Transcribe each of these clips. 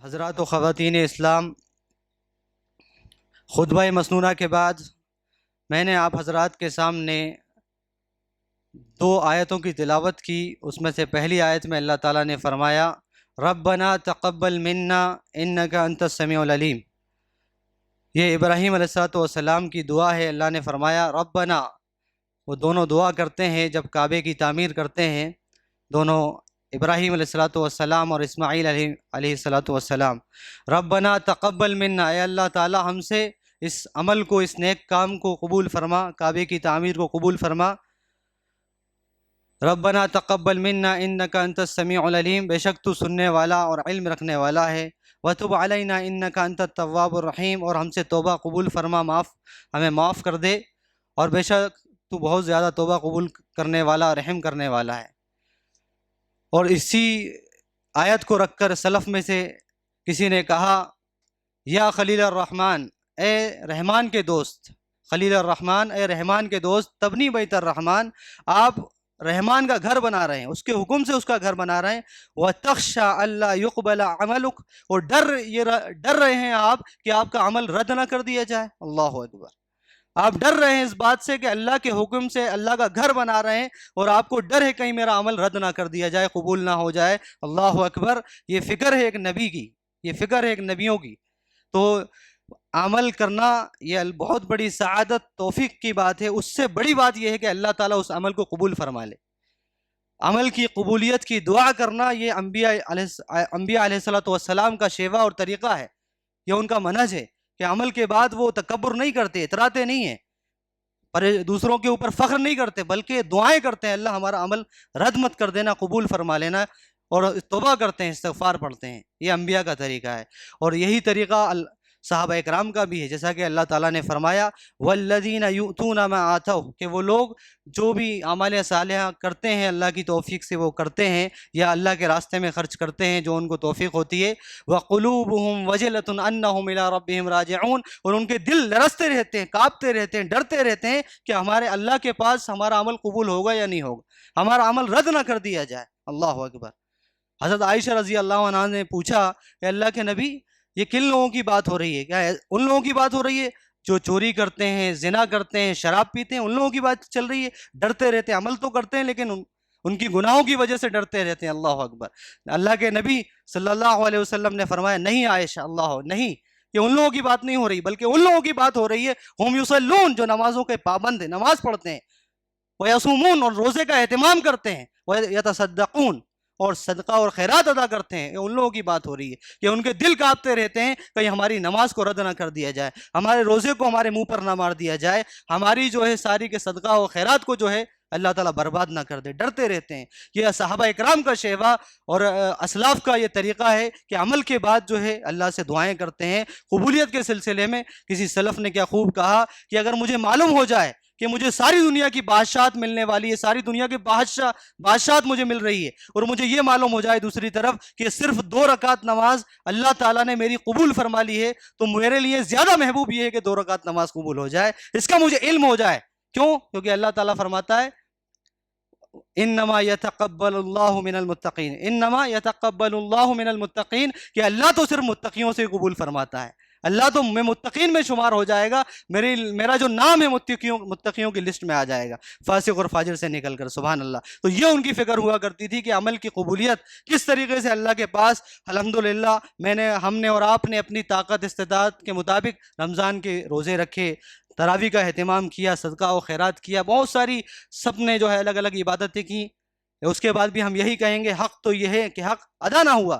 حضرات و خواتین اسلام، خطبہ مسنونہ کے بعد میں نے آپ حضرات کے سامنے دو آیتوں کی تلاوت کی۔ اس میں سے پہلی آیت میں اللہ تعالیٰ نے فرمایا ربنا تقبل منا انک انت السمیع العلیم۔ یہ ابراہیم علیہ السلام کی دعا ہے۔ اللہ نے فرمایا ربنا، وہ دونوں دعا کرتے ہیں جب کعبے کی تعمیر کرتے ہیں، دونوں ابراہیم علیہ السلام اور اسماعیل علیہ السلام، ربنا تقبل منا، اے اللہ تعالی ہم سے اس عمل کو، اس نیک کام کو قبول فرما، کعبے کی تعمیر کو قبول فرما۔ ربنا تقبل منا انک انت السمیع العلیم، بے شک تو سننے والا اور علم رکھنے والا ہے۔ وتب علینا انک انت التواب الرحیم، اور ہم سے توبہ قبول فرما، ہمیں معاف کر دے، اور بے شک تو بہت زیادہ توبہ قبول کرنے والا، رحم کرنے والا ہے۔ اور اسی آیت کو رکھ کر سلف میں سے کسی نے کہا یا خلیل الرحمن، اے رحمان کے دوست، خلیل الرحمن، اے رحمان کے دوست، تبنی بیت الرحمن، آپ رحمان کا گھر بنا رہے ہیں، اس کے حکم سے اس کا گھر بنا رہے ہیں۔ وَتَخْشَىٰ أَلَّا يُقْبَلَ عَمَلُكَ، اور ڈر رہے ہیں آپ کہ آپ کا عمل رد نہ کر دیا جائے۔ اللہ اکبر، آپ ڈر رہے ہیں اس بات سے کہ اللہ کے حکم سے اللہ کا گھر بنا رہے ہیں، اور آپ کو ڈر ہے کہیں میرا عمل رد نہ کر دیا جائے، قبول نہ ہو جائے۔ اللہ اکبر، یہ فکر ہے ایک نبی کی، یہ فکر ہے ایک نبیوں کی۔ تو عمل کرنا یہ بہت بڑی سعادت، توفیق کی بات ہے۔ اس سے بڑی بات یہ ہے کہ اللہ تعالیٰ اس عمل کو قبول فرما لے۔ عمل کی قبولیت کی دعا کرنا یہ انبیاء علیہ السلام کا شیوہ اور طریقہ ہے، یہ ان کا منہج ہے کہ عمل کے بعد وہ تکبر نہیں کرتے، اتراتے نہیں ہیں، پر دوسروں کے اوپر فخر نہیں کرتے، بلکہ دعائیں کرتے ہیں اللہ ہمارا عمل رد مت کر دینا، قبول فرما لینا، اور توبہ کرتے ہیں، استغفار پڑھتے ہیں۔ یہ انبیاء کا طریقہ ہے، اور یہی طریقہ صحابہ اکرام کا بھی ہے، جیسا کہ اللہ تعالیٰ نے فرمایا والذین یؤتون ما آتوا، کہ وہ لوگ جو بھی اعمال صالحہ کرتے ہیں اللہ کی توفیق سے وہ کرتے ہیں، یا اللہ کے راستے میں خرچ کرتے ہیں جو ان کو توفیق ہوتی ہے، وقلوبہم وجلۃ انہم الی ربہم راجعون، اور ان کے دل لرزتے رہتے ہیں، کانپتے رہتے ہیں، ڈرتے رہتے ہیں کہ ہمارے اللہ کے پاس ہمارا عمل قبول ہوگا یا نہیں ہوگا، ہمارا عمل رد نہ کر دیا جائے۔ اللہ اکبر۔ حضرت عائشہ رضی اللہ عنہ نے پوچھا کہ اللہ کے نبی، یہ کن لوگوں کی بات ہو رہی ہے؟ کیا ان لوگوں کی بات ہو رہی ہے جو چوری کرتے ہیں، زنا کرتے ہیں، شراب پیتے ہیں، ان لوگوں کی بات چل رہی ہے؟ ڈرتے رہتے ہیں، عمل تو کرتے ہیں لیکن ان کی گناہوں کی وجہ سے ڈرتے رہتے ہیں۔ اللہ اکبر۔ اللہ کے نبی صلی اللہ علیہ وسلم نے فرمایا نہیں عائشہ، اللہ نہیں، یہ ان لوگوں کی بات نہیں ہو رہی، بلکہ ان لوگوں کی بات ہو رہی ہے ہم یصلون، جو نمازوں کے پابند ہیں، نماز پڑھتے ہیں، ویصومون، اور روزے کا اہتمام کرتے ہیں، ویتصدقون، اور صدقہ اور خیرات ادا کرتے ہیں۔ یہ ان لوگوں کی بات ہو رہی ہے کہ ان کے دل کانپتے رہتے ہیں کہیں ہماری نماز کو رد نہ کر دیا جائے، ہمارے روزے کو ہمارے منہ پر نہ مار دیا جائے، ہماری جو ہے ساری کے صدقہ اور خیرات کو جو ہے اللہ تعالیٰ برباد نہ کر دے، ڈرتے رہتے ہیں۔ یہ صحابہ اکرام کا شیوہ اور اسلاف کا یہ طریقہ ہے کہ عمل کے بعد جو ہے اللہ سے دعائیں کرتے ہیں۔ قبولیت کے سلسلے میں کسی سلف نے کیا خوب کہا کہ اگر مجھے معلوم ہو جائے کہ مجھے ساری دنیا کی بادشاہت ملنے والی ہے، ساری دنیا کی بادشاہت مجھے مل رہی ہے، اور مجھے یہ معلوم ہو جائے دوسری طرف کہ صرف 2 رکعت نماز اللہ تعالیٰ نے میری قبول فرما لی ہے، تو میرے لیے زیادہ محبوب یہ ہے کہ 2 رکعت نماز قبول ہو جائے، اس کا مجھے علم ہو جائے۔ کیوں؟ کیونکہ اللہ تعالیٰ فرماتا ہے انما یتقبل اللہ من المتقین، انما یتقبل اللہ من المتقین، کہ اللہ تو صرف متقیوں سے قبول فرماتا ہے، اللہ تو میں متقین میں شمار ہو جائے گا، میرا جو نام ہے متقیوں کی لسٹ میں آ جائے گا، فاسق اور فاجر سے نکل کر۔ سبحان اللہ۔ تو یہ ان کی فکر ہوا کرتی تھی کہ عمل کی قبولیت کس طریقے سے اللہ کے پاس۔ الحمدللہ ہم نے اور آپ نے اپنی طاقت استطاعت کے مطابق رمضان کے روزے رکھے، تراویح کا اہتمام کیا، صدقہ و خیرات کیا، بہت ساری سب نے جو ہے الگ الگ عبادتیں کی۔ اس کے بعد بھی ہم یہی کہیں گے حق تو یہ ہے کہ حق ادا نہ ہوا،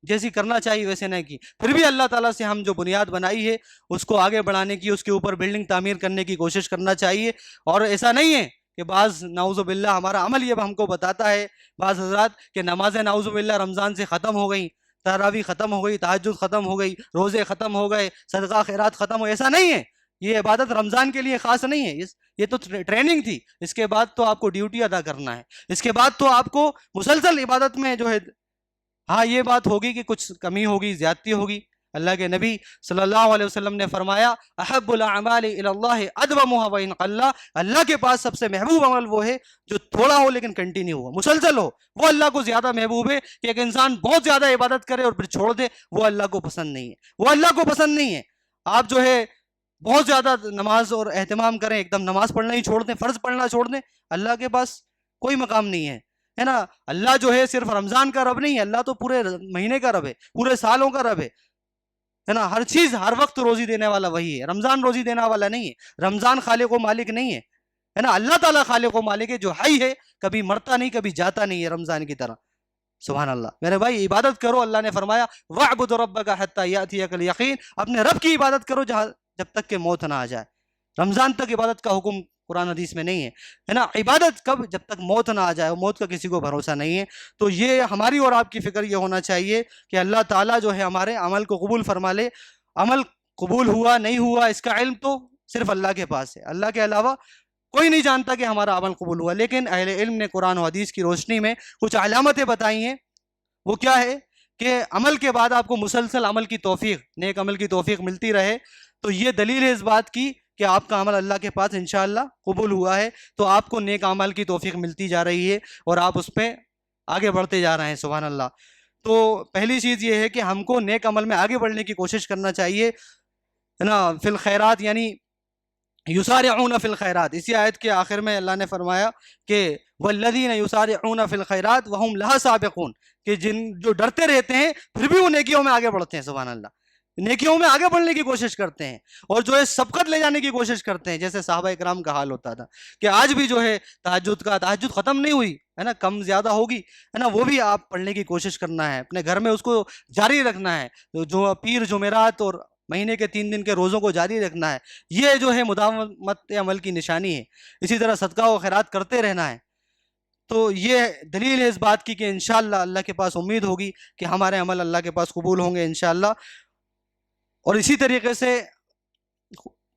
جیسی کرنا چاہیے ویسے نہیں کی، پھر بھی اللہ تعالیٰ سے ہم جو بنیاد بنائی ہے اس کو آگے بڑھانے کی، اس کے اوپر بلڈنگ تعمیر کرنے کی کوشش کرنا چاہیے۔ اور ایسا نہیں ہے کہ بعض نعوذ باللہ ہمارا عمل یہ ہم کو بتاتا ہے بعض حضرات کہ نمازیں نعوذ باللہ رمضان سے ختم ہو گئیں، تراویح ختم ہو گئی، تہجد ختم ہو گئی، روزے ختم ہو گئے، صدقہ خیرات ختم ہو، ایسا نہیں ہے۔ یہ عبادت رمضان کے لیے خاص نہیں ہے، یہ تو ٹریننگ تھی، اس کے بعد تو آپ کو ڈیوٹی ادا کرنا ہے، اس کے بعد تو آپ کو مسلسل عبادت میں جو ہے، ہاں یہ بات ہوگی کہ کچھ کمی ہوگی، زیادتی ہوگی، اللہ کے نبی صلی اللہ علیہ وسلم نے فرمایا احب الاعمال الی اللہ ادومها وان قل، اللہ کے پاس سب سے محبوب عمل وہ ہے جو تھوڑا ہو لیکن کنٹینیو ہو، مسلسل ہو، وہ اللہ کو زیادہ محبوب ہے کہ ایک انسان بہت زیادہ عبادت کرے اور پھر چھوڑ دے، وہ اللہ کو پسند نہیں ہے، وہ اللہ کو پسند نہیں ہے۔ آپ جو ہے بہت زیادہ نماز اور اہتمام کریں، ایک دم نماز پڑھنا ہی چھوڑ دیں، فرض پڑھنا چھوڑ دیں، اللہ کے پاس کوئی مقام نہیں ہے نا۔ اللہ جو ہے صرف رمضان کا رب نہیں ہے، اللہ تو پورے مہینے کا رب ہے، پورے سالوں کا رب ہے نا۔ ہر چیز ہر وقت روزی دینے والا وہی ہے، رمضان روزی دینے والا نہیں ہے، رمضان خالق و مالک نہیں ہے نا۔ اللہ تعالیٰ خالق و مالک ہے جو حی ہے، کبھی مرتا نہیں کبھی جاتا نہیں ہے رمضان کی طرح۔ سبحان اللہ میرے بھائی، عبادت کرو، اللہ نے فرمایا وَاعْبُدْ رَبَّكَ حَتَّى يَأْتِيَكَ الْيَقِينُ، اپنے رب کی عبادت کرو جب تک کہ موت نہ آ جائے۔ رمضان تک عبادت کا حکم قرآن حدیث میں نہیں ہے نا۔ عبادت کب؟ جب تک موت نہ آ جائے، موت کا کسی کو بھروسہ نہیں ہے۔ تو یہ ہماری اور آپ کی فکر یہ ہونا چاہیے کہ اللہ تعالیٰ جو ہے ہمارے عمل کو قبول فرما لے۔ عمل قبول ہوا نہیں ہوا اس کا علم تو صرف اللہ کے پاس ہے، اللہ کے علاوہ کوئی نہیں جانتا کہ ہمارا عمل قبول ہوا۔ لیکن اہل علم نے قرآن و حدیث کی روشنی میں کچھ علامتیں بتائی ہیں، وہ کیا ہے کہ عمل کے بعد آپ کو مسلسل عمل کی توفیق، نیک عمل کی توفیق ملتی رہے۔ تو یہ دلیل ہے اس بات کی کہ آپ کا عمل اللہ کے پاس انشاءاللہ قبول ہوا ہے، تو آپ کو نیک عمل کی توفیق ملتی جا رہی ہے اور آپ اس پہ آگے بڑھتے جا رہے ہیں۔ سبحان اللہ۔ تو پہلی چیز یہ ہے کہ ہم کو نیک عمل میں آگے بڑھنے کی کوشش کرنا چاہیے نا۔ فی الخیرات یعنی یسارعون فی الخیرات، اسی آیت کے آخر میں اللہ نے فرمایا کہ والذین یسارعون فی الخیرات وہم لہا سابقون، کہ جو ڈرتے رہتے ہیں پھر بھی وہ نیکیوں میں آگے بڑھتے ہیں۔ سبحان اللہ، نیکیوں میں آگے بڑھنے کی کوشش کرتے ہیں اور جو ہے سبقت لے جانے کی کوشش کرتے ہیں، جیسے صحابہ اکرام کا حال ہوتا تھا کہ آج بھی جو ہے تہجد ختم نہیں ہوئی ہے نا، کم زیادہ ہوگی ہے نا، وہ بھی آپ پڑھنے کی کوشش کرنا ہے، اپنے گھر میں اس کو جاری رکھنا ہے، جو پیر جمعرات اور مہینے کے 3 دن کے روزوں کو جاری رکھنا ہے، یہ جو ہے مداومت عمل کی نشانی ہے۔ اسی طرح صدقہ و خیرات کرتے رہنا ہے۔ تو یہ دلیل ہے اس بات کی کہ انشاءاللہ اللہ کے پاس امید ہوگی کہ ہمارے عمل اللہ کے پاس قبول ہوں گے انشاءاللہ۔ اور اسی طریقے سے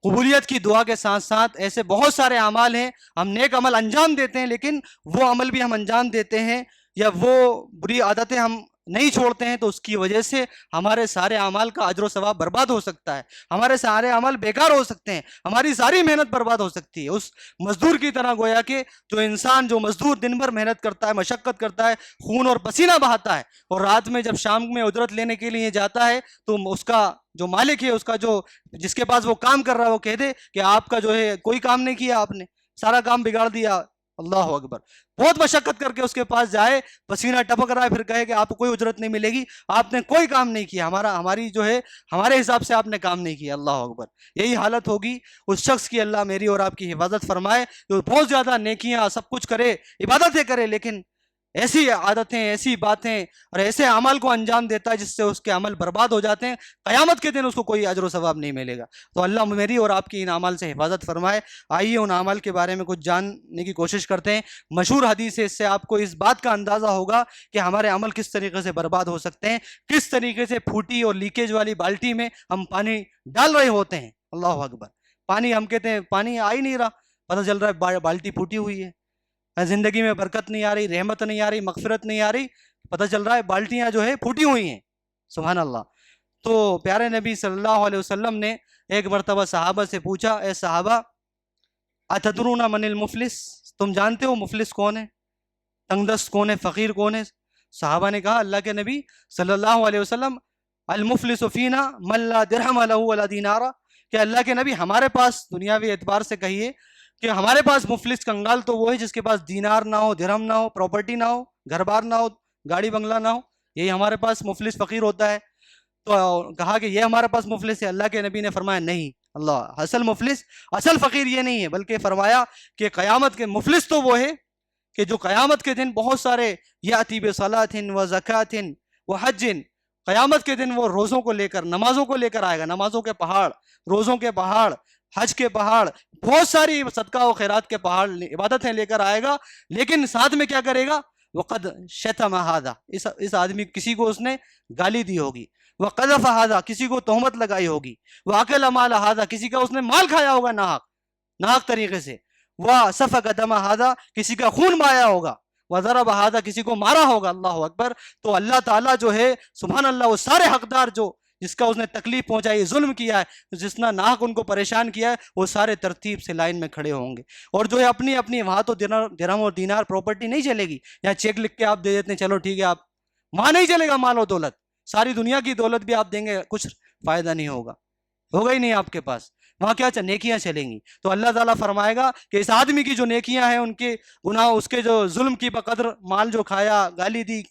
قبولیت کی دعا کے ساتھ ساتھ ایسے بہت سارے اعمال ہیں، ہم نیک عمل انجام دیتے ہیں لیکن وہ عمل بھی ہم انجام دیتے ہیں یا وہ بری عادتیں ہم نہیں چھوڑتے ہیں، تو اس کی وجہ سے ہمارے سارے اعمال کا اجر و ثواب برباد ہو سکتا ہے، ہمارے سارے عمل بیکار ہو سکتے ہیں، ہماری ساری محنت برباد ہو سکتی ہے۔ اس مزدور کی طرح گویا کہ جو مزدور دن بھر محنت کرتا ہے، مشقت کرتا ہے، خون اور پسینہ بہاتا ہے، اور رات میں جب شام میں اجرت لینے کے لیے جاتا ہے تو اس کا جو مالک ہے، اس کا جس کے پاس وہ کام کر رہا ہے، وہ کہہ دے کہ آپ کا جو ہے کوئی کام نہیں کیا، آپ نے سارا کام بگاڑ دیا۔ اللہ اکبر، بہت مشقت کر کے اس کے پاس جائے، پسینہ ٹپک رہا ہے، پھر کہے کہ آپ کو کوئی اجرت نہیں ملے گی، آپ نے کوئی کام نہیں کیا، ہماری جو ہے ہمارے حساب سے آپ نے کام نہیں کیا۔ اللہ اکبر، یہی حالت ہوگی اس شخص کی۔ اللہ میری اور آپ کی حفاظت فرمائے جو بہت زیادہ نیکیاں سب کچھ کرے، عبادتیں کرے، لیکن ایسی عادتیں، ایسی باتیں اور ایسے عمل کو انجام دیتا ہے جس سے اس کے عمل برباد ہو جاتے ہیں، قیامت کے دن اس کو کوئی اجر و ثواب نہیں ملے گا۔ تو اللہ میری اور آپ کی ان اعمال سے حفاظت فرمائے۔ آئیے ان اعمال کے بارے میں کچھ جاننے کی کوشش کرتے ہیں۔ مشہور حدیث ہے، اس سے آپ کو اس بات کا اندازہ ہوگا کہ ہمارے عمل کس طریقے سے برباد ہو سکتے ہیں، کس طریقے سے پھوٹی اور لیکیج والی بالٹی میں ہم پانی ڈال رہے ہوتے ہیں۔ اللہ اکبر، پانی ہم کہتے ہیں پانی آ ہی نہیں رہا، پتہ چل رہا ہے بالٹی پھوٹی ہوئی ہے، زندگی میں برکت نہیں آ رہی، رحمت نہیں آ رہی، مغفرت نہیں آ رہی، پتہ چل رہا ہے بالٹیاں جو ہے پھوٹی ہوئی ہیں۔ سبحان اللہ۔ تو پیارے نبی صلی اللہ علیہ وسلم نے ایک مرتبہ صحابہ سے پوچھا، اے صحابہ اتدرون من المفلس، تم جانتے ہو مفلس کون ہے، تنگ دست کون ہے، فقیر کون ہے؟ صحابہ نے کہا اللہ کے نبی صلی اللہ علیہ وسلم المفلس فینا من لا درہم لہ ولا دینار، کہ اللہ کے نبی ہمارے پاس دنیاوی اعتبار سے کہیے کہ ہمارے پاس مفلس کنگال تو وہ ہے جس کے پاس دینار نہ ہو، درہم نہ ہو، پراپرٹی نہ ہو، گھر بار نہ ہو، گاڑی بنگلہ نہ ہو، یہی ہمارے پاس مفلس فقیر ہوتا ہے۔ تو کہا کہ یہ ہمارے پاس مفلس ہے۔ اللہ کے نبی نے فرمایا نہیں، اللہ اصل مفلس، اصل فقیر یہ نہیں ہے، بلکہ فرمایا کہ قیامت کے مفلس تو وہ ہے کہ جو قیامت کے دن بہت سارے یاتی بصلاۃ و زکوٰۃ و حج، قیامت کے دن وہ روزوں کو لے کر، نمازوں کو لے کر آئے گا، نمازوں کے پہاڑ، روزوں کے پہاڑ، حج کے پہاڑ، بہت ساری صدقہ و خیرات کے پہاڑ، عبادتیں لے کر آئے گا، لیکن ساتھ میں کیا کرے گا؟ وقد شتم ھذا، اس آدمی کسی کو اس نے گالی دی ہوگی، وقذف ھذا، کسی کو تہمت لگائی ہوگی، واکل مال ھذا، کسی کا اس نے مال کھایا ہوگا ناحق طریقے سے، وسفک دم ھذا، کسی کا خون بہایا ہوگا، وضرب ھذا، کسی کو مارا ہوگا۔ اللہ اکبر۔ تو اللہ تعالیٰ جو ہے سبحان اللہ، وہ سارے حقدار جو جس کا اس نے تکلیف پہنچائی، ظلم کیا ہے، جس نے ناحق ان کو پریشان کیا ہے، وہ سارے ترتیب سے لائن میں کھڑے ہوں گے۔ اور جو ہے اپنی اپنی وہاں تو درہم اور دینار پراپرٹی نہیں چلے گی، یا چیک لکھ کے آپ دے دیتے ہیں چلو ٹھیک ہے، آپ وہاں نہیں چلے گا مال و دولت، ساری دنیا کی دولت بھی آپ دیں گے کچھ فائدہ نہیں ہوگا ہی نہیں آپ کے پاس، وہاں کیا نیکیاں چلیں گی۔ تو اللہ تعالیٰ فرمائے گا کہ اس آدمی کی جو نیکیاں ہیں، ان کے گناہ، اس کے جو ظلم کی بقدر مال جو کھایا، گالی دی،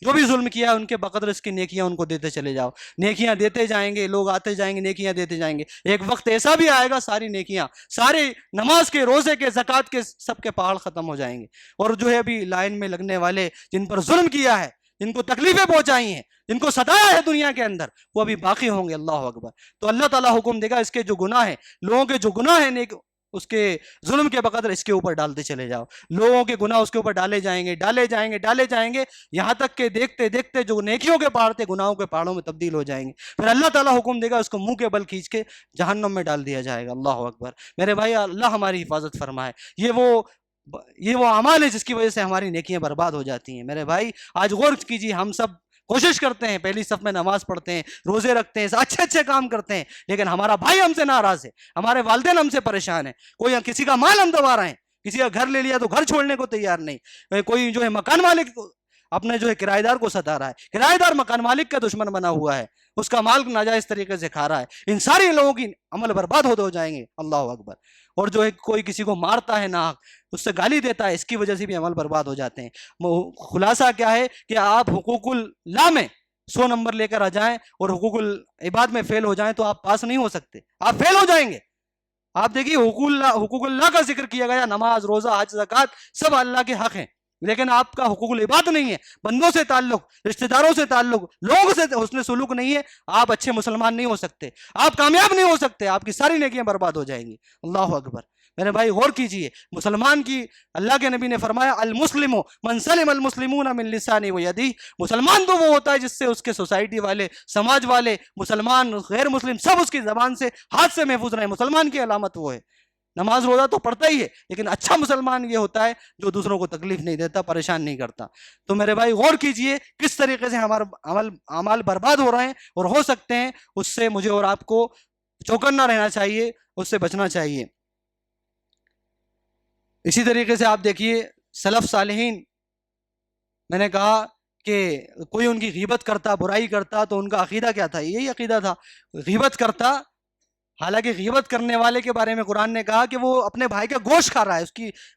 جو بھی ظلم کیا ہے، ان کے بقدر اس کی نیکیاں ان کو دیتے چلے جاؤ، نیکیاں دیتے جائیں گے، لوگ آتے جائیں گے، نیکیاں دیتے جائیں گے۔ ایک وقت ایسا بھی آئے گا ساری نیکیاں، سارے نماز کے، روزے کے، زکوٰۃ کے، سب کے پہاڑ ختم ہو جائیں گے، اور جو ہے ابھی لائن میں لگنے والے، جن پر ظلم کیا ہے، جن کو تکلیفیں پہنچائی ہیں، جن کو ستایا ہے دنیا کے اندر، وہ ابھی باقی ہوں گے۔ اللہ اکبر۔ تو اللہ تعالیٰ حکم دے گا اس کے جو گناہ ہیں، لوگوں کے جو گناہ ہیں نیک، اس کے ظلم کے بقدر اس کے اوپر ڈالتے چلے جاؤ، لوگوں کے گناہ اس کے اوپر ڈالے جائیں گے، ڈالے جائیں گے، ڈالے جائیں گے، یہاں تک کہ دیکھتے دیکھتے جو نیکیوں کے پہاڑ تھے، گناہوں کے پہاڑوں میں تبدیل ہو جائیں گے۔ پھر اللہ تعالیٰ حکم دے گا اس کو منہ کے بل کھینچ کے جہنم میں ڈال دیا جائے گا۔ اللہ اکبر۔ میرے بھائی، اللہ ہماری حفاظت فرمائے۔ یہ وہ اعمال ہے جس کی وجہ سے ہماری نیکیاں برباد ہو جاتی ہیں۔ میرے بھائی، آج غور کیجیے، ہم سب کوشش کرتے ہیں، پہلی صف میں نماز پڑھتے ہیں، روزے رکھتے ہیں، اچھے اچھے کام کرتے ہیں، لیکن ہمارا بھائی ہم سے ناراض ہے، ہمارے والدین ہم سے پریشان ہیں، کوئی کسی کا مال ہم دبا رہے ہیں، کسی کا گھر لے لیا تو گھر چھوڑنے کو تیار نہیں، کوئی جو ہے مکان مالک اپنے جو ہے کرایہ دار کو ستا رہا ہے، کرایہ دار مکان مالک کا دشمن بنا ہوا ہے، اس کا مال ناجائز طریقے سے کھا رہا ہے۔ ان سارے لوگوں کی عمل برباد ہو جائیں گے۔ اللہ اکبر۔ اور جو ہے کوئی کسی کو مارتا ہے ناحق، اس سے گالی دیتا ہے، اس کی وجہ سے بھی عمل برباد ہو جاتے ہیں۔ خلاصہ کیا ہے کہ آپ حقوق اللہ میں 100 نمبر لے کر آ جائیں اور حقوق العباد میں فیل ہو جائیں تو آپ پاس نہیں ہو سکتے، آپ فیل ہو جائیں گے۔ آپ دیکھیے، حقوق اللہ کا ذکر کیا گیا، نماز، روزہ، حج، زکوٰۃ، سب اللہ کے حق ہیں، لیکن آپ کا حقوق العباد نہیں ہے، بندوں سے تعلق، رشتہ داروں سے تعلق، لوگوں سے حسن سلوک نہیں ہے، آپ اچھے مسلمان نہیں ہو سکتے، آپ کامیاب نہیں ہو سکتے، آپ کی ساری نیکیاں برباد ہو جائیں گی۔ اللہ اکبر۔ میرے بھائی غور کیجئے، مسلمان کی، اللہ کے نبی نے فرمایا، المسلم من سلم المسلمون من لسانہ و یدہ، مسلمان تو وہ ہوتا ہے جس سے اس کے سوسائٹی والے، سماج والے، مسلمان، غیر مسلم، سب اس کی زبان سے، ہاتھ سے محفوظ رہے۔ مسلمان کی علامت وہ ہے۔ نماز روزہ تو پڑھتا ہی ہے، لیکن اچھا مسلمان یہ ہوتا ہے جو دوسروں کو تکلیف نہیں دیتا، پریشان نہیں کرتا۔ تو میرے بھائی غور کیجئے کس طریقے سے ہمارا اعمال برباد ہو رہے ہیں اور ہو سکتے ہیں، اس سے مجھے اور آپ کو چوکنا رہنا چاہیے، اس سے بچنا چاہیے۔ اسی طریقے سے آپ دیکھیے سلف صالحین، میں نے کہا کہ کوئی ان کی غیبت کرتا، برائی کرتا، تو ان کا عقیدہ کیا تھا؟ یہی عقیدہ تھا، غیبت کرتا، حالانکہ غیبت کرنے والے کے بارے میں قرآن نے کہا کہ وہ اپنے بھائی کا گوشت کھا رہا ہے،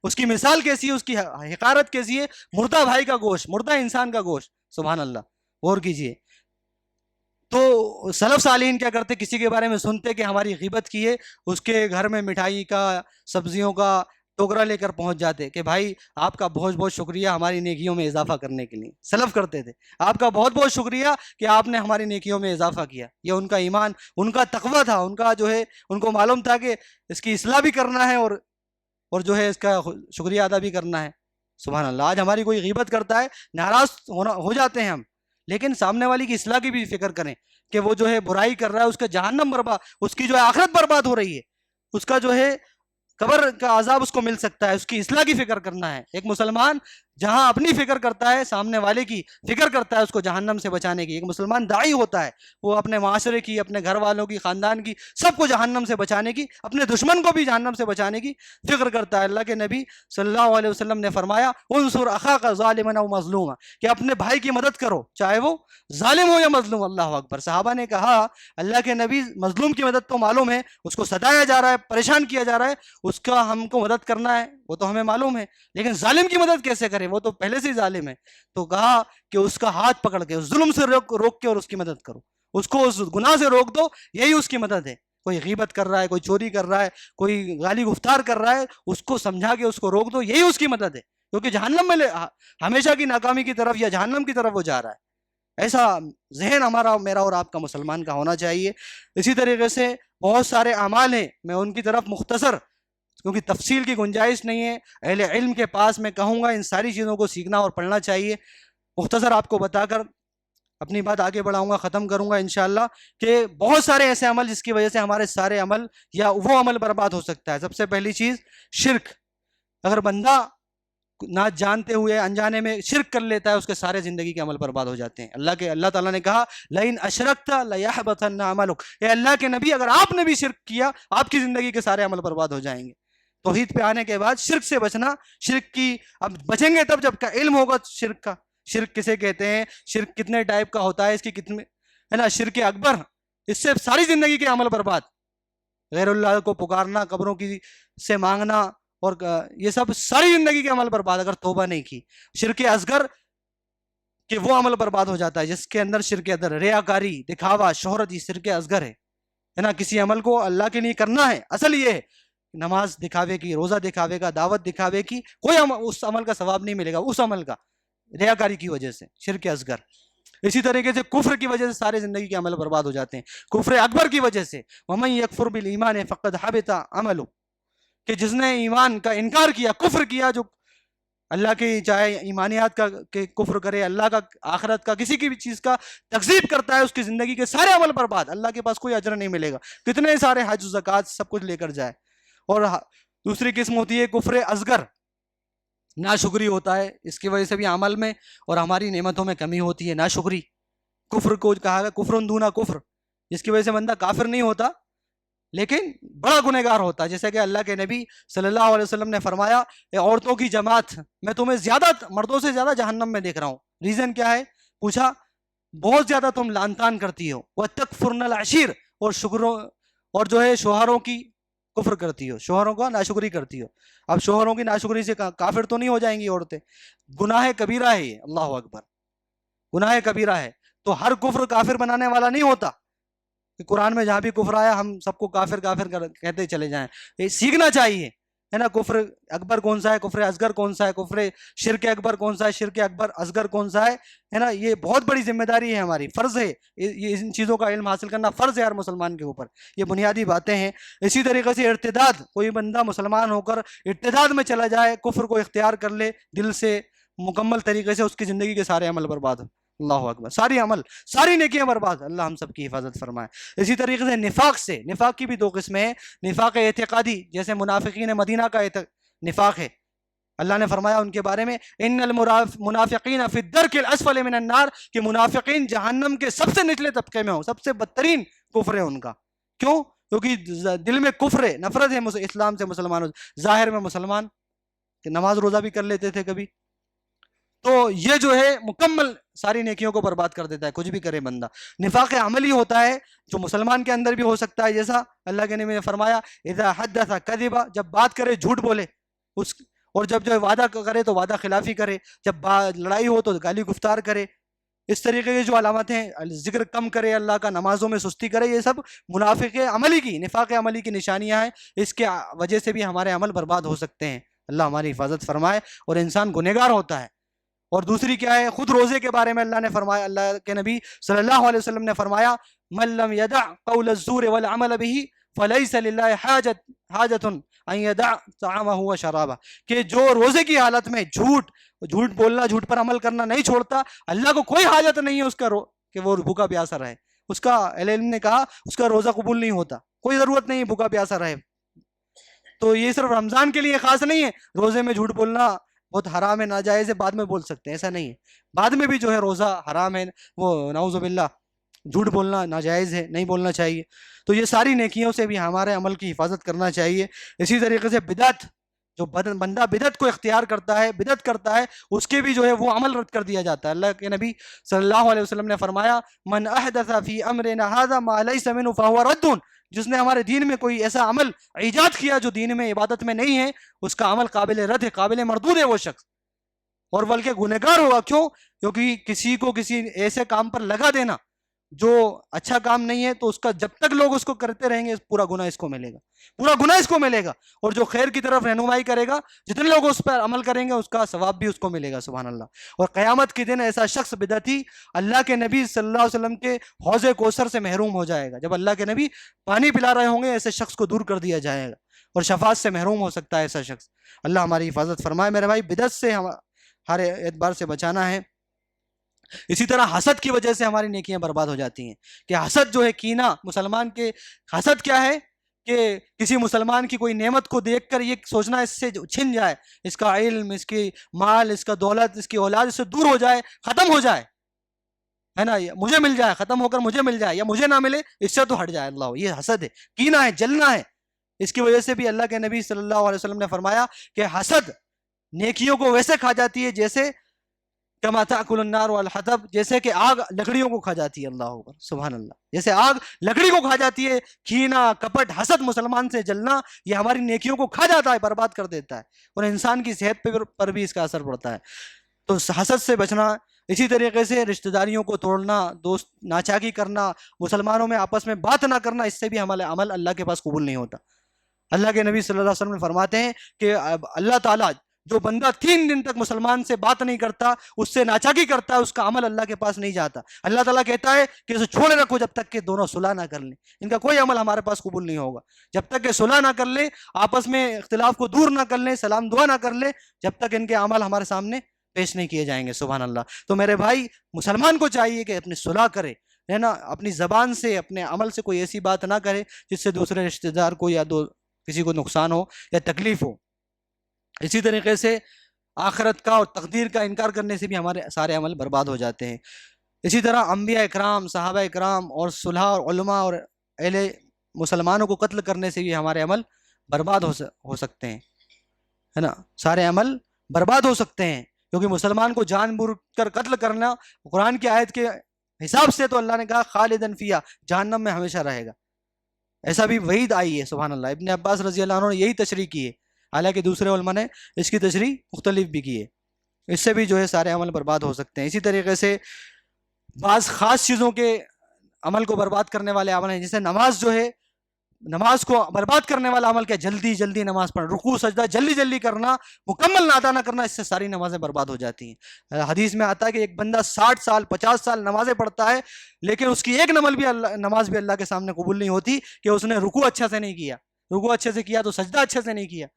اس کی مثال کیسی ہے، اس کی حقارت کیسی ہے، مردہ بھائی کا گوشت، مردہ انسان کا گوشت، سبحان اللہ۔ غور کیجئے۔ تو سلف صالحین کیا کرتے، کسی کے بارے میں سنتے کہ ہماری غیبت کی ہے، اس کے گھر میں مٹھائی کا، سبزیوں کا ٹوکرا لے کر پہنچ جاتے کہ بھائی آپ کا بہت بہت شکریہ ہماری نیکیوں میں اضافہ کرنے کے لیے۔ سلف کرتے تھے، آپ کا بہت بہت شکریہ کہ آپ نے ہماری نیکیوں میں اضافہ کیا۔ یہ ان کا ایمان، ان کا تقویٰ تھا، ان کا جو ہے، ان کو معلوم تھا کہ اس کی اصلاح بھی کرنا ہے اور جو ہے اس کا شکریہ ادا بھی کرنا ہے۔ سبحان اللہ۔ آج ہماری کوئی غیبت کرتا ہے، ناراض ہو جاتے ہیں ہم، لیکن سامنے والی کی اصلاح کی بھی فکر کریں کہ وہ جو ہے برائی کر رہا ہے، اس کا جہنم برباد، اس کی جو ہے آخرت برباد ہو رہی ہے، اس کا جو ہے قبر کا عذاب اس کو مل سکتا ہے، اس کی اصلاح کی فکر کرنا ہے۔ ایک مسلمان جہاں اپنی فکر کرتا ہے، سامنے والے کی فکر کرتا ہے اس کو جہنم سے بچانے کی۔ ایک مسلمان داعی ہوتا ہے، وہ اپنے معاشرے کی، اپنے گھر والوں کی، خاندان کی، سب کو جہنم سے بچانے کی، اپنے دشمن کو بھی جہنم سے بچانے کی فکر کرتا ہے۔ اللہ کے نبی صلی اللہ علیہ وسلم نے فرمایا، انصر اخاک ظالما او مظلوما، کہ اپنے بھائی کی مدد کرو چاہے وہ ظالم ہو یا مظلوم۔ اللہ اکبر۔ صحابہ نے کہا، اللہ کے نبی، مظلوم کی مدد تو معلوم ہے، اس کو ستایا جا رہا ہے، پریشان کیا جا رہا ہے، اس کا ہم کو مدد کرنا ہے، وہ تو ہمیں معلوم ہے، لیکن ظالم کی مدد کیسے کریں، وہ تو پہلے سے ہی ظالم ہے۔ تو کہا کہ اس کا ہاتھ پکڑ کے، اس ظلم سے روک کے اور اس کی مدد کرو، اس کو اس گناہ سے روک دو، یہی اس کی مدد ہے۔ کوئی غیبت کر رہا ہے، کوئی چوری کر رہا ہے، کوئی گالی گفتار کر رہا ہے، اس کو سمجھا کے اس کو روک دو، یہی اس کی مدد ہے، کیونکہ جہنم میں ہمیشہ کی ناکامی کی طرف یا جہنم کی طرف وہ جا رہا ہے۔ ایسا ذہن ہمارا، میرا اور آپ کا، مسلمان کا ہونا چاہیے۔ اسی طریقے سے بہت سارے اعمال ہیں، میں ان کی طرف مختصر، کیونکہ تفصیل کی گنجائش نہیں ہے، اہل علم کے پاس میں کہوں گا ان ساری چیزوں کو سیکھنا اور پڑھنا چاہیے۔ مختصر آپ کو بتا کر اپنی بات آگے بڑھاؤں گا، ختم کروں گا انشاءاللہ، کہ بہت سارے ایسے عمل جس کی وجہ سے ہمارے سارے عمل یا وہ عمل برباد ہو سکتا ہے۔ سب سے پہلی چیز شرک۔ اگر بندہ نہ جانتے ہوئے انجانے میں شرک کر لیتا ہے، اس کے سارے زندگی کے عمل برباد ہو جاتے ہیں۔ اللہ تعالیٰ نے کہا لئن اشرکت لیحبطن عملک، اے اللہ کے نبی اگر آپ نے بھی شرک کیا آپ کی زندگی کے سارے عمل برباد ہو جائیں گے۔ توحید پہ آنے کے بعد شرک سے بچنا، شرک کی اب بچیں گے تب جب کا علم ہوگا شرک کا۔ شرک کسے کہتے ہیں، شرک کتنے ٹائپ کا ہوتا ہے، اس کی کتنے ہے نا، شرک اکبر، اس سے ساری زندگی کے عمل برباد، غیر اللہ کو پکارنا، قبروں کی سے مانگنا، اور یہ سب ساری زندگی کے عمل برباد اگر توبہ نہیں کی۔ شرک اصغر کہ وہ عمل برباد ہو جاتا ہے جس کے اندر شرک اندر ریاکاری، دکھاوا، شہرت، یہ شرک اصغر ہے نا۔ کسی عمل کو اللہ کے لیے کرنا ہے، اصل یہ ہے نماز دکھاوے کی، روزہ دکھاوے کا، دعوت دکھاوے کی، کوئی اس عمل کا ثواب نہیں ملے گا اس عمل کا، ریاکاری کی وجہ سے، شرک اصغر۔ اسی طریقے سے کفر کی وجہ سے سارے زندگی کے عمل برباد ہو جاتے ہیں، کفر اکبر کی وجہ سے وَمَن يَكْفُرْ بِالْإِيمَانِ فَقَدْ حَبِطَ عَمَلُهُ، کہ جس نے ایمان کا انکار کیا، کفر کیا، جو اللہ کی چاہے ایمانیات کا کفر کرے، اللہ کا، آخرت کا، کسی کی بھی چیز کا تکذیب کرتا ہے، اس کی زندگی کے سارے عمل برباد، اللہ کے پاس کوئی اجر نہیں ملے گا، کتنے سارے حج و زکوٰۃ سب کچھ لے کر جائے۔ اور دوسری قسم ہوتی ہے کفر اصغر، ناشکری ہوتا ہے، اس کی وجہ سے بھی عمل میں اور ہماری نعمتوں میں کمی ہوتی ہے، ناشکری۔ کفر کو کہا گیا کفر دون کفر، جس کی وجہ سے بندہ کافر نہیں ہوتا لیکن بڑا گنہگار ہوتا ہے، جیسے کہ اللہ کے نبی صلی اللہ علیہ وسلم نے فرمایا اے عورتوں کی جماعت، میں تمہیں زیادہ مردوں سے زیادہ جہنم میں دیکھ رہا ہوں۔ ریزن کیا ہے؟ پوچھا بہت زیادہ تم لعن طعن کرتی ہو، وَتَكْفُرْنَ الْعَشِيرَ، اور شکروں اور جو ہے شوہروں کی کفر کرتی ہو، شوہروں کا ناشکری کرتی ہو۔ اب شوہروں کی ناشکری سے کافر تو نہیں ہو جائیں گی عورتیں، گناہ کبیرہ ہے یہ، اللہ اکبر، گناہ کبیرہ ہے۔ تو ہر کفر کافر بنانے والا نہیں ہوتا کہ قرآن میں جہاں بھی کفر آیا ہم سب کو کافر کافر کہتے چلے جائیں، یہ سیکھنا چاہیے ہے نا، کفر اکبر کون سا ہے، کفر اصغر کون سا ہے، کفر شرک اکبر کون سا ہے، شرک اکبر اصغر کون سا ہے نا۔ یہ بہت بڑی ذمہ داری ہے ہماری، فرض ہے، یہ ان چیزوں کا علم حاصل کرنا فرض ہے ہر مسلمان کے اوپر، یہ بنیادی باتیں ہیں۔ اسی طریقے سے ارتداد، کوئی بندہ مسلمان ہو کر ارتداد میں چلا جائے، کفر کو اختیار کر لے دل سے مکمل طریقے سے، اس کی زندگی کے سارے عمل برباد ہو، اللہ اکبر، ساری عمل، ساری نیکیاں برباد، اللہ ہم سب کی حفاظت فرمائے۔ اسی طریقے سے نفاق سے، نفاق کی بھی دو قسمیں ہیں، نفاق اعتقادی جیسے منافقین مدینہ کا نفاق ہے، اللہ نے فرمایا ان کے بارے میں ان المنافقین فی الدرک الاسفل من النار، کہ منافقین جہنم کے سب سے نچلے طبقے میں ہوں، سب سے بدترین کفر ہے ان کا۔ کیوں؟ کیونکہ دل میں کفر ہے، نفرت ہے اسلام سے، مسلمانوں سے، ظاہر میں مسلمان کہ نماز روزہ بھی کر لیتے تھے کبھی، تو یہ جو ہے مکمل ساری نیکیوں کو برباد کر دیتا ہے، کچھ بھی کرے بندہ۔ نفاق عملی ہوتا ہے جو مسلمان کے اندر بھی ہو سکتا ہے، جیسا اللہ کے نبی نے فرمایا اذا حدث کذب، جب بات کرے جھوٹ بولے، اور جب جو وعدہ کرے تو وعدہ خلافی کرے، جب لڑائی ہو تو گالی گفتار کرے، اس طریقے کی جو علامت ہیں، ذکر کم کرے اللہ کا، نمازوں میں سستی کرے، یہ سب منافق عملی کی، نفاق عملی کی نشانیاں ہیں، اس کے وجہ سے بھی ہمارے عمل برباد ہو سکتے ہیں، اللہ ہماری حفاظت فرمائے، اور انسان گنہگار ہوتا ہے۔ اور دوسری کیا ہے؟ خود روزے کے بارے میں اللہ نے فرمایا، اللہ کے نبی صلی اللہ علیہ وسلم نے فرمایا من لم يدع قول الزور والعمل به فليس لله حاجة ان يدع طعامه وشرابه، کہ جو روزے کی حالت میں جھوٹ بولنا، جھوٹ پر عمل کرنا نہیں چھوڑتا، اللہ کو کوئی حاجت نہیں ہے اس کا کہ وہ بھوکا پیاسا رہے، اس کا اہل علم نے کہا اس کا روزہ قبول نہیں ہوتا، کوئی ضرورت نہیں بھوکا پیاسا رہے۔ تو یہ صرف رمضان کے لیے خاص نہیں ہے، روزے میں جھوٹ بولنا بہت حرام ہے، ناجائز ہے، بعد میں بول سکتے ہیں، ایسا نہیں ہے، بعد میں بھی جو ہے روزہ حرام ہے، وہ نعوذ باللہ جھوٹ بولنا ناجائز ہے، نہیں بولنا چاہیے۔ تو یہ ساری نیکیوں سے بھی ہمارے عمل کی حفاظت کرنا چاہیے۔ اسی طریقے سے بدعت، جو بندہ بدعت کو اختیار کرتا ہے، بدعت کرتا ہے، اس کے بھی جو ہے وہ عمل رد کر دیا جاتا ہے۔ اللہ کے نبی صلی اللہ علیہ وسلم نے فرمایا من احدث فی امرنا ھذا ما لیس منہ فہو رد، جس نے ہمارے دین میں کوئی ایسا عمل ایجاد کیا جو دین میں عبادت میں نہیں ہے، اس کا عمل قابل رد ہے، قابل مردود ہے وہ شخص، اور بلکہ گنہگار ہوگا۔ کیوں؟ کیونکہ کسی کو کسی ایسے کام پر لگا دینا جو اچھا کام نہیں ہے، تو اس کا جب تک لوگ اس کو کرتے رہیں گے پورا گناہ اس کو ملے گا، پورا گناہ اس کو ملے گا، اور جو خیر کی طرف رہنمائی کرے گا، جتنے لوگ اس پر عمل کریں گے اس کا ثواب بھی اس کو ملے گا، سبحان اللہ۔ اور قیامت کے دن ایسا شخص بدعتی اللہ کے نبی صلی اللہ علیہ وسلم کے حوض کوثر سے محروم ہو جائے گا، جب اللہ کے نبی پانی پلا رہے ہوں گے ایسے شخص کو دور کر دیا جائے گا، اور شفاعت سے محروم ہو سکتا ہے ایسا شخص۔ اللہ ہماری حفاظت فرمائے۔ میرے بھائی، بدعت سے ہر اعتبار سے بچانا ہے۔ اسی طرح حسد کی وجہ سے ہماری نیکیاں برباد ہو جاتی ہیں، کہ حسد جو ہے کینہ، مسلمان کے حسد کیا ہے کہ کسی مسلمان کی کوئی نعمت کو دیکھ کر یہ سوچنا اس سے چھن جائے، اس کا علم، اس کی مال، اس کا دولت، اس کی اولاد اس سے دور ہو جائے، ختم ہو جائے، ہے نا، مجھے مل جائے، ختم ہو کر مجھے مل جائے، یا مجھے نہ ملے اس سے تو ہٹ جائے اللہ، یہ حسد ہے، کینہ ہے، جلنا ہے۔ اس کی وجہ سے بھی اللہ کے نبی صلی اللہ علیہ وسلم نے فرمایا کہ حسد نیکیوں کو ویسے کھا جاتی ہے جیسے کما تاکل النار والحطب، جیسے کہ آگ لکڑیوں کو کھا جاتی ہے، اللہ اکبر، سبحان اللہ، جیسے آگ لکڑی کو کھا جاتی ہے، کینہ، کپٹ، حسد، مسلمان سے جلنا، یہ ہماری نیکیوں کو کھا جاتا ہے، برباد کر دیتا ہے، اور انسان کی صحت پر بھی اس کا اثر پڑتا ہے۔ تو حسد سے بچنا، اسی طریقے سے رشتہ داریوں کو توڑنا، دوست ناچاکی کرنا، مسلمانوں میں آپس میں بات نہ کرنا، اس سے بھی عمل اللہ کے پاس قبول نہیں ہوتا۔ اللہ کے نبی صلی اللہ علیہ وسلم فرماتے ہیں کہ اللہ تعالیٰ جو بندہ 3 دن تک مسلمان سے بات نہیں کرتا، اس سے ناچاکی کرتا ہے، اس کا عمل اللہ کے پاس نہیں جاتا۔ اللہ تعالیٰ کہتا ہے کہ اسے چھوڑے رکھو جب تک کہ دونوں صلح نہ کر لیں، ان کا کوئی عمل ہمارے پاس قبول نہیں ہوگا جب تک کہ صلح نہ کر لیں، آپس میں اختلاف کو دور نہ کر لیں، سلام دعا نہ کر لیں، جب تک ان کے عمل ہمارے سامنے پیش نہیں کیے جائیں گے، سبحان اللہ۔ تو میرے بھائی، مسلمان کو چاہیے کہ اپنی صلح کرے، ہے نا، اپنی زبان سے، اپنے عمل سے کوئی ایسی بات نہ کرے جس سے دوسرے رشتہ دار کو یا کسی کو نقصان ہو یا تکلیف ہو۔ اسی طریقے سے آخرت کا اور تقدیر کا انکار کرنے سے بھی ہمارے سارے عمل برباد ہو جاتے ہیں۔ اسی طرح انبیاء اکرام، صحابہ اکرام اور صلحاء اور علماء اور اہل مسلمانوں کو قتل کرنے سے بھی ہمارے عمل برباد ہو سکتے ہیں، ہے نا، سارے عمل برباد ہو سکتے ہیں، کیونکہ مسلمان کو جان بوجھ کر قتل کرنا، قرآن کی آیت کے حساب سے تو اللہ نے کہا خالدن فیہا، جہنم میں ہمیشہ رہے گا، ایسا بھی وعید آئی ہے، سبحان اللہ۔ ابن عباس رضی اللہ عنہ نے یہی تشریح کی ہے، حالانکہ دوسرے علماء نے اس کی تشریح مختلف بھی کی ہے۔ اس سے بھی جو ہے سارے عمل برباد ہو سکتے ہیں۔ اسی طریقے سے بعض خاص چیزوں کے عمل کو برباد کرنے والے عمل ہیں، جیسے نماز جو ہے، نماز کو برباد کرنے والا عمل کیا؟ جلدی جلدی نماز پڑھنا، رکوع سجدہ جلدی جلدی کرنا، مکمل ادا نہ کرنا، اس سے ساری نمازیں برباد ہو جاتی ہیں۔ حدیث میں آتا ہے کہ ایک بندہ 60 سال 50 سال نمازیں پڑھتا ہے، لیکن اس کی ایک نماز بھی اللہ کے سامنے قبول نہیں ہوتی کہ اس نے رکوع اچھے سے نہیں کیا، رکوع اچھے سے کیا تو سجدہ اچھے سے نہیں کیا،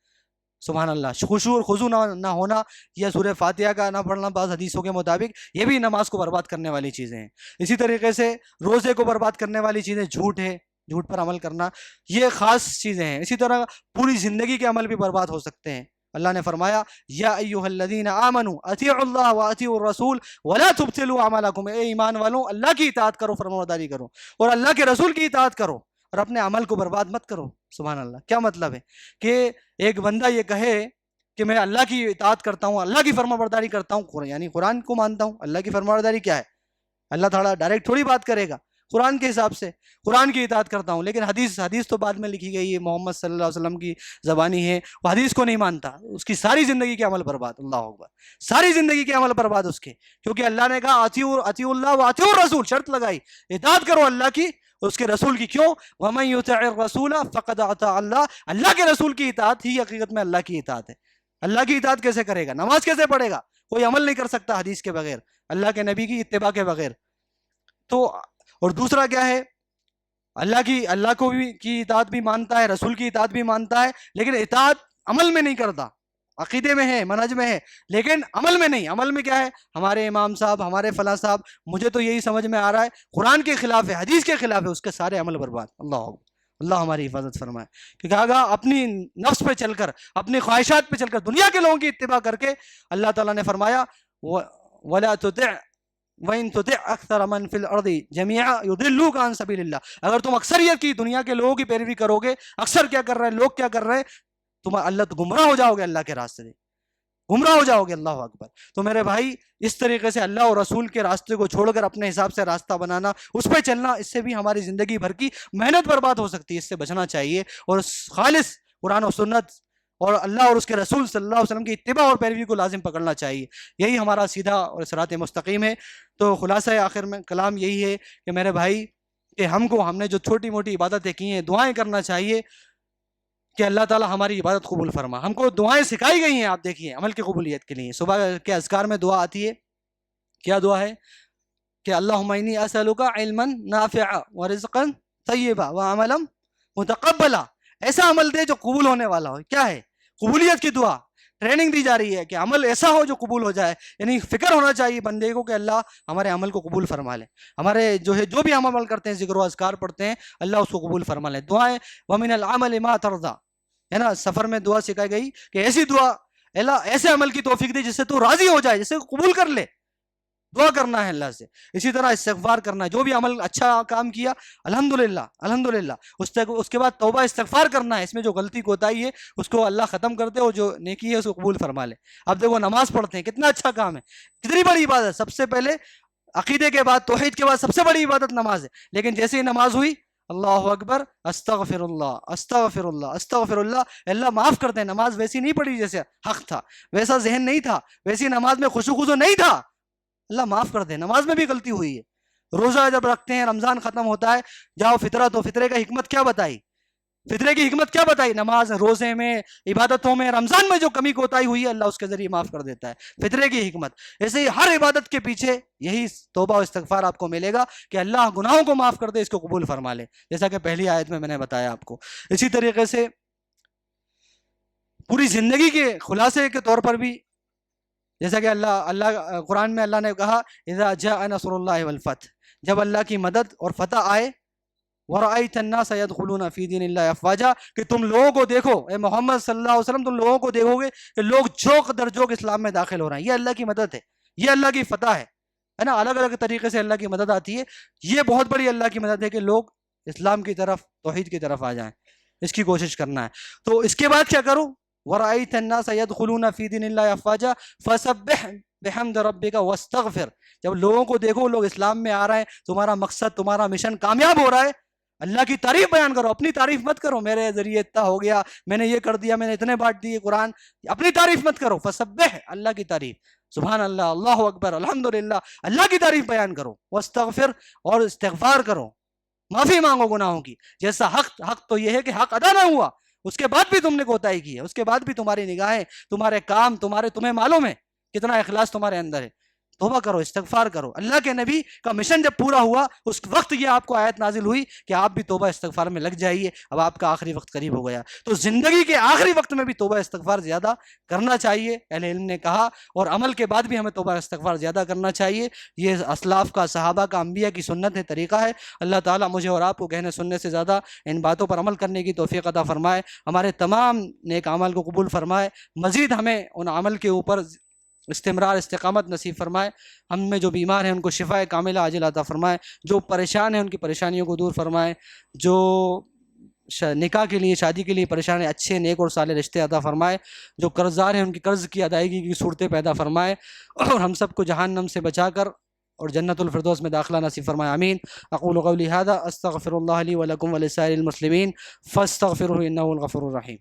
سبحان اللہ۔ خشوع اور خضوع نہ ہونا یا سورہ فاتحہ کا نہ پڑھنا بعض حدیثوں کے مطابق، یہ بھی نماز کو برباد کرنے والی چیزیں ہیں۔ اسی طریقے سے روزے کو برباد کرنے والی چیزیں جھوٹ ہے، جھوٹ پر عمل کرنا، یہ خاص چیزیں ہیں۔ اسی طرح پوری زندگی کے عمل بھی برباد ہو سکتے ہیں۔ اللہ نے فرمایا یا ایھا الذین آمنوا اطیعوا اللہ واطیعوا الرسول ولا تبطلوا اعمالکم، اے ایمان والوں، اللہ کی اطاعت کرو، فرمانبرداری کرو، اور اللہ کے رسول کی اطاعت کرو، اور اپنے عمل کو برباد مت کرو، سبحان اللہ۔ کیا مطلب ہے کہ ایک بندہ یہ کہے کہ میں اللہ کی اطاعت کرتا ہوں، اللہ کی فرمانبرداری کرتا ہوں، یعنی قرآن کو مانتا ہوں۔ اللہ کی فرمانبرداری کیا ہے؟ اللہ تعالیٰ ڈائریکٹ تھوڑی بات کرے گا، قرآن کے حساب سے، قرآن کی اطاعت کرتا ہوں، لیکن حدیث تو بعد میں لکھی گئی ہے، محمد صلی اللہ علیہ وسلم کی زبانی ہے، وہ حدیث کو نہیں مانتا، اس کی ساری زندگی کے عمل برباد، اللہ اکبر، ساری زندگی کے عمل برباد اس کے، کیونکہ اللہ نے کہا اطیعوا اللہ واطیعوا الرسول، شرط لگائی، اطاعت کرو اللہ کی اور اس کے رسول کی۔ کیوں؟ وَمَن يُطِعِ الرَّسُولَ فَقَدْ أَطَاعَ اللَّهَ، اللہ کے رسول کی اطاعت ہی حقیقت میں اللہ کی اطاعت ہے۔ اللہ کی اطاعت کیسے کرے گا؟ نماز کیسے پڑھے گا؟ کوئی عمل نہیں کر سکتا حدیث کے بغیر، اللہ کے نبی کی اتباع کے بغیر۔ تو اور دوسرا کیا ہے؟ اللہ کو بھی کی اطاعت بھی مانتا ہے، رسول کی اطاعت بھی مانتا ہے، لیکن اطاعت عمل میں نہیں کرتا، عقیدے میں ہے، منہج میں ہے، لیکن عمل میں نہیں۔ عمل میں کیا ہے؟ ہمارے امام صاحب، ہمارے فلاں صاحب، مجھے تو یہی سمجھ میں آ رہا ہے قرآن کے خلاف ہے، حدیث کے خلاف ہے، اس کے سارے عمل برباد، اللہ ہماری حفاظت فرمائے۔ کہ کہا اپنی نفس پہ چل کر، اپنی خواہشات پہ چل کر، دنیا کے لوگوں کی اتباع کر کے، اللہ تعالیٰ نے فرمایا وَلَا تُطِعْ وَإِن تُطِعْ أَكْثَرَ مَن فِي الْأَرْضِ جَمِيعًا يُضِلُّوكَ عَن سَبِيلِ اللَّهِ، اگر تم اکثریت کی دنیا کے لوگوں کی پیروی کرو گے، اکثر کیا کر رہے ہیں، لوگ کیا کر رہے ہیں، تم اللہ گمراہ ہو جاؤ گے، اللہ کے راستے سے گمراہ ہو جاؤ گے، اللہ اکبر۔ تو میرے بھائی، اس طریقے سے اللہ اور رسول کے راستے کو چھوڑ کر اپنے حساب سے راستہ بنانا، اس پہ چلنا، اس سے بھی ہماری زندگی بھر کی محنت برباد ہو سکتی ہے، اس سے بچنا چاہیے، اور خالص قرآن و سنت اور اللہ اور اس کے رسول صلی اللہ علیہ وسلم کی اتباع اور پیروی کو لازم پکڑنا چاہیے، یہی ہمارا سیدھا اور صراط مستقیم ہے۔ تو خلاصہ آخر میں کلام یہی ہے کہ میرے بھائی، کہ ہم نے جو چھوٹی موٹی عبادتیں کی ہیں، دعائیں کرنا چاہیے کہ اللہ تعالیٰ ہماری عبادت قبول فرما۔ ہم کو دعائیں سکھائی گئی ہیں، آپ دیکھیے، عمل کی قبولیت کے لیے صبح کے اذکار میں دعا آتی ہے، کیا دعا ہے؟ کہ اللہم انی اسألک علما نافعا ورزقا طیبا وعملا متقبلا، ایسا عمل دے جو قبول ہونے والا ہو۔ کیا ہے؟ قبولیت کی دعا، ٹریننگ دی جا رہی ہے کہ عمل ایسا ہو جو قبول ہو جائے. یعنی فکر ہونا چاہیے بندے کو کہ اللہ ہمارے عمل کو قبول فرما لے. ہمارے جو بھی ہم عمل کرتے ہیں، ذکر و اذکار پڑھتے ہیں، اللہ اس کو قبول فرما لے. دعائیں وَمِنَ الْعَمَلِ مَا تَرْضَى، ہے نا. سفر میں دعا سکھائی گئی کہ ایسی دعا، اللہ ایسے عمل کی توفیق دے جس سے تو راضی ہو جائے، جس سے قبول کر لے. دعا کرنا ہے اللہ سے. اسی طرح استغفار کرنا ہے. جو بھی عمل اچھا کام کیا الحمدللہ الحمدللہ، اس کے بعد توبہ استغفار کرنا ہے. اس میں جو غلطی کوتاہی ہے اس کو اللہ ختم کر دے، اور جو نیکی ہے اس کو قبول فرما لے. اب دیکھو نماز پڑھتے ہیں، کتنا اچھا کام ہے، کتنی بڑی عبادت. سب سے پہلے عقیدے کے بعد، توحید کے بعد سب سے بڑی عبادت نماز ہے. لیکن جیسے ہی نماز ہوئی، اللہ اکبر، استغفر اللہ استغفر اللہ استغفر اللہ، اللہ معاف کرتے ہیں. نماز ویسی نہیں پڑھی جیسے حق تھا، ویسا ذہن نہیں تھا، ویسی نماز میں خشوع خضوع نہیں تھا، اللہ معاف کر دے. نماز میں بھی غلطی ہوئی ہے. روزہ جب رکھتے ہیں، رمضان ختم ہوتا ہے، جاؤ فطرہ، تو فطرے کا حکمت کیا بتائی؟ فطرے کی حکمت کیا بتائی؟ نماز، روزے میں، عبادتوں میں، رمضان میں جو کمی کوتاہی ہوئی ہے اللہ اس کے ذریعے معاف کر دیتا ہے. فطرے کی حکمت. ایسے ہی ہر عبادت کے پیچھے یہی توبہ و استغفار آپ کو ملے گا کہ اللہ گناہوں کو معاف کر دے، اس کو قبول فرما لے، جیسا کہ پہلی آیت میں نے بتایا آپ کو. اسی طریقے سے پوری زندگی کے خلاصے کے طور پر بھی، جیسا کہ اللہ قرآن میں اللہ نے کہا اذا جاء نصر اللہ والفتح، جب اللہ کی مدد اور فتح آئے، وَرَأَيْتَ النَّاسَ يَدْخُلُونَ فِي دِينِ اللَّهِ أَفْوَاجًا، کہ تم لوگوں کو دیکھو، اے محمد صلی اللہ علیہ وسلم، تم لوگوں کو دیکھو گے کہ لوگ جوق در جوق اسلام میں داخل ہو رہے ہیں. یہ اللہ کی مدد ہے، یہ اللہ کی فتح ہے نا. الگ الگ طریقے سے اللہ کی مدد آتی ہے. یہ بہت بڑی اللہ کی مدد ہے کہ لوگ اسلام کی طرف، توحید کی طرف آ جائیں. اس کی کوشش کرنا ہے. تو اس کے بعد کیا کروں؟ وَرَأَيْتَ النَّاسَ يَدْخُلُونَ فِي دِينِ اللَّهِ أَفْوَاجًا فَسَبِّحْ بِحَمْدِ رَبِّكَ وَاسْتَغْفِرْ. جب لوگوں کو دیکھو لوگ اسلام میں آ رہے ہیں، تمہارا مقصد، تمہارا مشن کامیاب ہو رہا ہے، اللہ کی تعریف بیان کرو. اپنی تعریف مت کرو، میرے ذریعے اتنا ہو گیا، میں نے یہ کر دیا، میں نے اتنے بانٹ دیے قرآن. اپنی تعریف مت کرو. فسبح، اللہ کی تعریف، سبحان اللہ، اللہ اکبر، الحمدللہ، اللہ کی تعریف بیان کرو. واستغفر، اور استغفار کرو، معافی مانگو گناہوں کی. جیسا حق تو یہ ہے کہ حق ادا نہ ہوا، اس کے بعد بھی تم نے کوتاہی کی ہے، اس کے بعد بھی تمہاری نگاہیں، تمہارے کام، تمہیں معلوم ہے کتنا اخلاص تمہارے اندر ہے. توبہ کرو، استغفار کرو. اللہ کے نبی کا مشن جب پورا ہوا، اس وقت یہ آپ کو آیت نازل ہوئی کہ آپ بھی توبہ استغفار میں لگ جائیے، اب آپ کا آخری وقت قریب ہو گیا. تو زندگی کے آخری وقت میں بھی توبہ استغفار زیادہ کرنا چاہیے، اہل علم نے کہا، اور عمل کے بعد بھی ہمیں توبہ استغفار زیادہ کرنا چاہیے. یہ اسلاف کا، صحابہ کا، انبیاء کی سنت ہے، طریقہ ہے. اللہ تعالیٰ مجھے اور آپ کو کہنے سننے سے زیادہ ان باتوں پر عمل کرنے کی توفیق عطا فرمائے، ہمارے تمام نیک اعمال کو قبول فرمائے، مزید ہمیں ان عمل کے اوپر استمرار، استقامت نصیب فرمائے. ہم میں جو بیمار ہیں ان کو شفاء کاملہ عاجل عطا فرمائے، جو پریشان ہیں ان کی پریشانیوں کو دور فرمائے، جو نکاح کے لیے، شادی کے لیے پریشان ہیں، اچھے نیک اور صالح رشتے عطا فرمائے، جو قرض دار ہیں ان کی قرض کی ادائیگی کی صورتیں پیدا فرمائے، اور ہم سب کو جہنم سے بچا کر اور جنت الفردوس میں داخلہ نصیب فرمائے. آمین. اقول قولی ھذا استغفر اللہ لی ولکم ولسائر المسلمین فاستغفروہ انہ الغفور الرحیم.